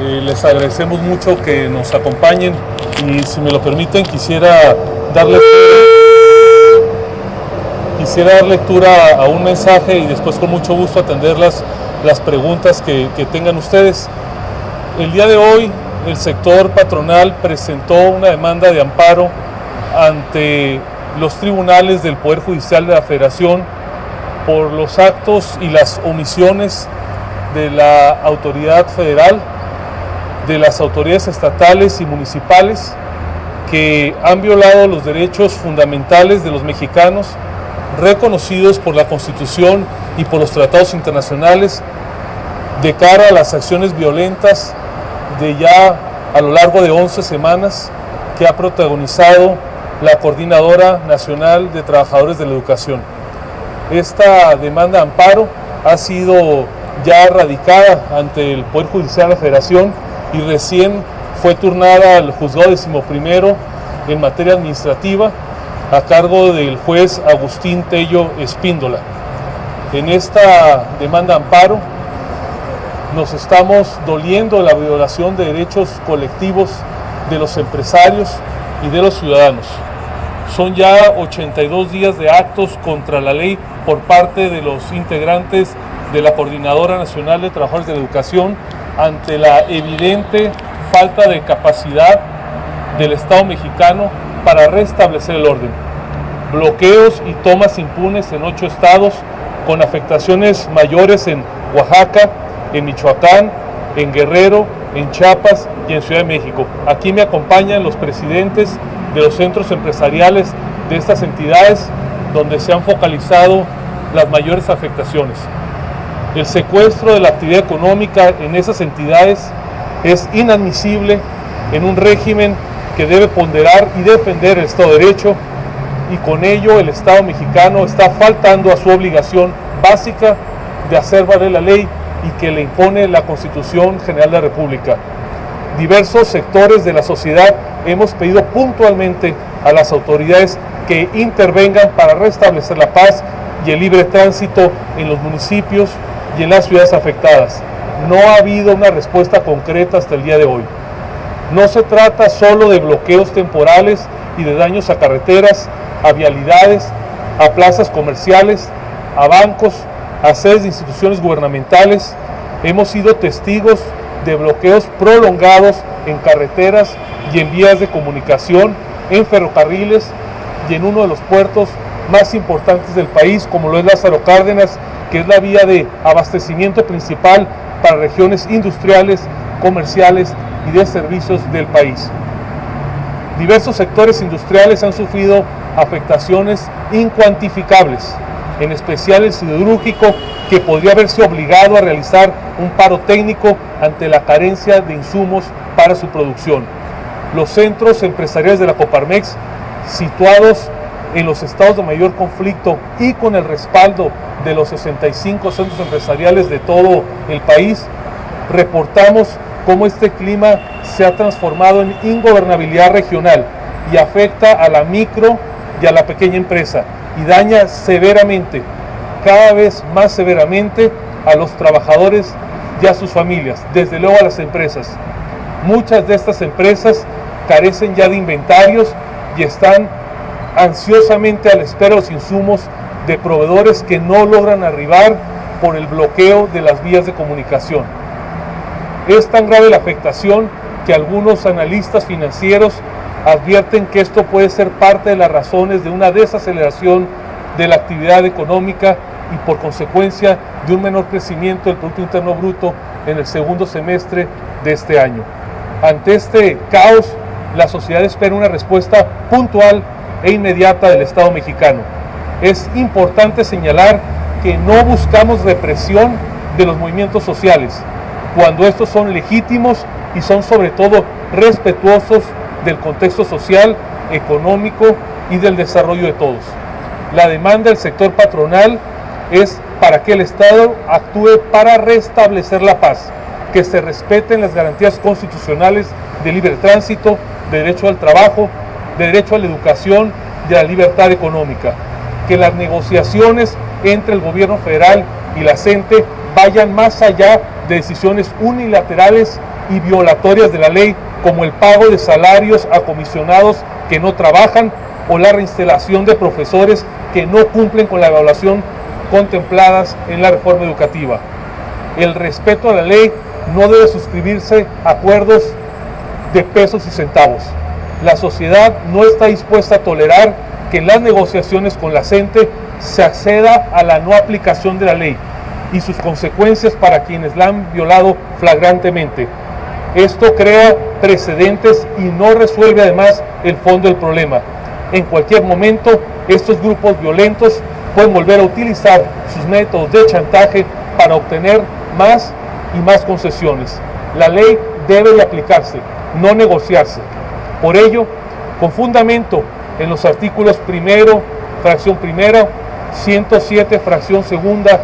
Les agradecemos mucho que nos acompañen y, si me lo permiten, quisiera dar lectura a un mensaje y después con mucho gusto atender las preguntas que tengan ustedes. El día de hoy el sector patronal presentó una demanda de amparo ante los tribunales del Poder Judicial de la Federación por los actos y las omisiones de la autoridad federal, de las autoridades estatales y municipales que han violado los derechos fundamentales de los mexicanos reconocidos por la Constitución y por los tratados internacionales de cara a las acciones violentas de ya a lo largo de 11 semanas que ha protagonizado la Coordinadora Nacional de Trabajadores de la Educación. Esta demanda de amparo ha sido ya radicada ante el Poder Judicial de la Federación y recién fue turnada al Juzgado 11º en materia administrativa a cargo del juez Agustín Tello Espíndola. En esta demanda de amparo nos estamos doliendo de la violación de derechos colectivos de los empresarios y de los ciudadanos. Son ya 82 días de actos contra la ley por parte de los integrantes de la Coordinadora Nacional de Trabajadores de la Educación ante la evidente falta de capacidad del Estado mexicano para restablecer el orden. Bloqueos y tomas impunes en 8 estados, con afectaciones mayores en Oaxaca, en Michoacán, en Guerrero, en Chiapas y en Ciudad de México. Aquí me acompañan los presidentes de los centros empresariales de estas entidades donde se han focalizado las mayores afectaciones. El secuestro de la actividad económica en esas entidades es inadmisible en un régimen que debe ponderar y defender el Estado de Derecho, y con ello el Estado mexicano está faltando a su obligación básica de hacer valer la ley y que le impone la Constitución General de la República. Diversos sectores de la sociedad hemos pedido puntualmente a las autoridades que intervengan para restablecer la paz y el libre tránsito en los municipios y en las ciudades afectadas. No ha habido una respuesta concreta hasta el día de hoy. No se trata solo de bloqueos temporales y de daños a carreteras, a vialidades, a plazas comerciales, a bancos, a sedes de instituciones gubernamentales. Hemos sido testigos de bloqueos prolongados en carreteras y en vías de comunicación, en ferrocarriles y en uno de los puertos más importantes del país, como lo es Lázaro Cárdenas, que es la vía de abastecimiento principal para regiones industriales, comerciales y de servicios del país. Diversos sectores industriales han sufrido afectaciones incuantificables, en especial el siderúrgico, que podría haberse obligado a realizar un paro técnico ante la carencia de insumos para su producción. Los centros empresariales de la Coparmex, situados en los estados de mayor conflicto y con el respaldo de los 65 centros empresariales de todo el país, reportamos cómo este clima se ha transformado en ingobernabilidad regional y afecta a la micro y a la pequeña empresa y daña severamente, cada vez más severamente, a los trabajadores y a sus familias, desde luego a las empresas. Muchas de estas empresas carecen ya de inventarios y están ansiosamente a la espera de los insumos de proveedores que no logran arribar por el bloqueo de las vías de comunicación. Es tan grave la afectación que algunos analistas financieros advierten que esto puede ser parte de las razones de una desaceleración de la actividad económica y por consecuencia de un menor crecimiento del Producto Interno Bruto en el segundo semestre de este año. Ante este caos, la sociedad espera una respuesta puntual e inmediata del Estado mexicano. Es importante señalar que no buscamos represión de los movimientos sociales, cuando estos son legítimos y son sobre todo respetuosos del contexto social, económico y del desarrollo de todos. La demanda del sector patronal es para que el Estado actúe para restablecer la paz, que se respeten las garantías constitucionales de libre tránsito, de derecho al trabajo, de derecho a la educación y a la libertad económica, que las negociaciones entre el gobierno federal y la CENTE vayan más allá de decisiones unilaterales y violatorias de la ley, como el pago de salarios a comisionados que no trabajan o la reinstalación de profesores que no cumplen con la evaluación contempladas en la reforma educativa. El respeto a la ley no debe suscribirse a acuerdos de pesos y centavos. La sociedad no está dispuesta a tolerar que en las negociaciones con la CENTE se acceda a la no aplicación de la ley y sus consecuencias para quienes la han violado flagrantemente. Esto crea precedentes y no resuelve además el fondo del problema. En cualquier momento, estos grupos violentos pueden volver a utilizar sus métodos de chantaje para obtener más y más concesiones. La ley debe de aplicarse, no negociarse. Por ello, con fundamento en los artículos primero, fracción primera, 107, fracción segunda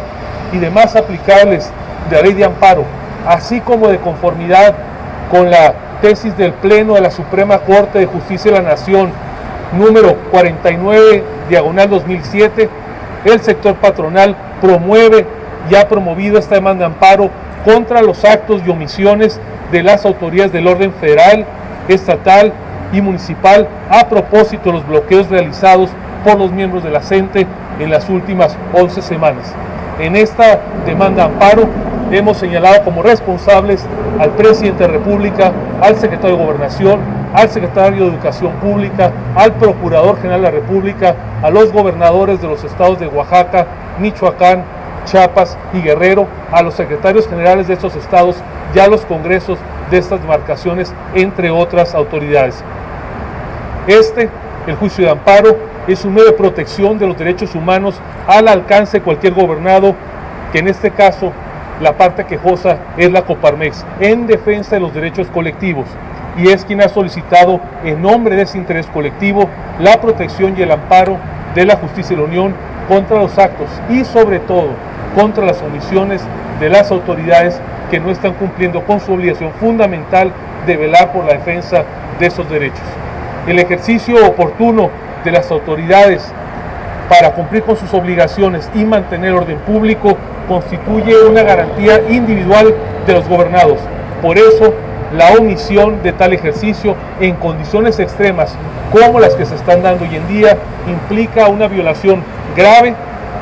y demás aplicables de la ley de amparo, así como de conformidad con la tesis del Pleno de la Suprema Corte de Justicia de la Nación, número 49, diagonal 2007, el sector patronal promueve y ha promovido esta demanda de amparo contra los actos y omisiones de las autoridades del orden federal, estatal y municipal a propósito de los bloqueos realizados por los miembros de la CENTE en las últimas 11 semanas. En esta demanda de amparo hemos señalado como responsables al presidente de la República, al secretario de Gobernación, al secretario de Educación Pública, al procurador general de la República, a los gobernadores de los estados de Oaxaca, Michoacán, Chiapas y Guerrero, a los secretarios generales de estos estados y a los congresos de estas demarcaciones, entre otras autoridades. El juicio de amparo, es un medio de protección de los derechos humanos al alcance de cualquier gobernado, que en este caso la parte quejosa es la Coparmex, en defensa de los derechos colectivos, y es quien ha solicitado en nombre de ese interés colectivo la protección y el amparo de la justicia de la Unión contra los actos y sobre todo contra las omisiones de las autoridades que no están cumpliendo con su obligación fundamental de velar por la defensa de esos derechos. El ejercicio oportuno de las autoridades para cumplir con sus obligaciones y mantener orden público constituye una garantía individual de los gobernados. Por eso, la omisión de tal ejercicio en condiciones extremas como las que se están dando hoy en día implica una violación grave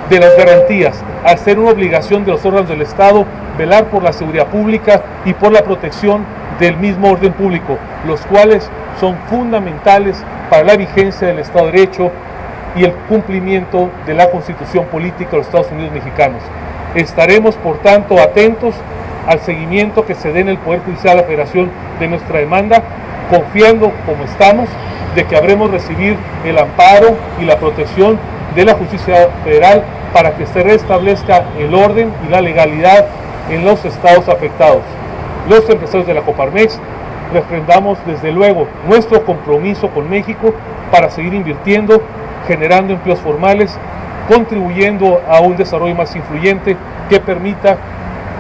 de las garantías, al ser una obligación de los órganos del Estado velar por la seguridad pública y por la protección del mismo orden público, los cuales son fundamentales para la vigencia del Estado de Derecho y el cumplimiento de la Constitución Política de los Estados Unidos Mexicanos. Estaremos, por tanto, atentos al seguimiento que se dé en el Poder Judicial de la Federación de nuestra demanda, confiando, como estamos, de que habremos recibir el amparo y la protección de la justicia federal para que se restablezca el orden y la legalidad en los estados afectados. Los empresarios de la Coparmex refrendamos desde luego nuestro compromiso con México para seguir invirtiendo, generando empleos formales, contribuyendo a un desarrollo más influyente que permita,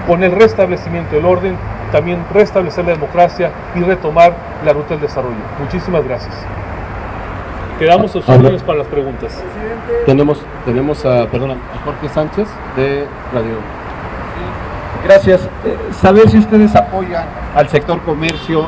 con el restablecimiento del orden, también restablecer la democracia y retomar la ruta del desarrollo. Muchísimas gracias. Quedamos a sus órdenes para las preguntas. Tenemos a Jorge Sánchez de Radio. Gracias. Saber si ustedes apoyan al sector comercio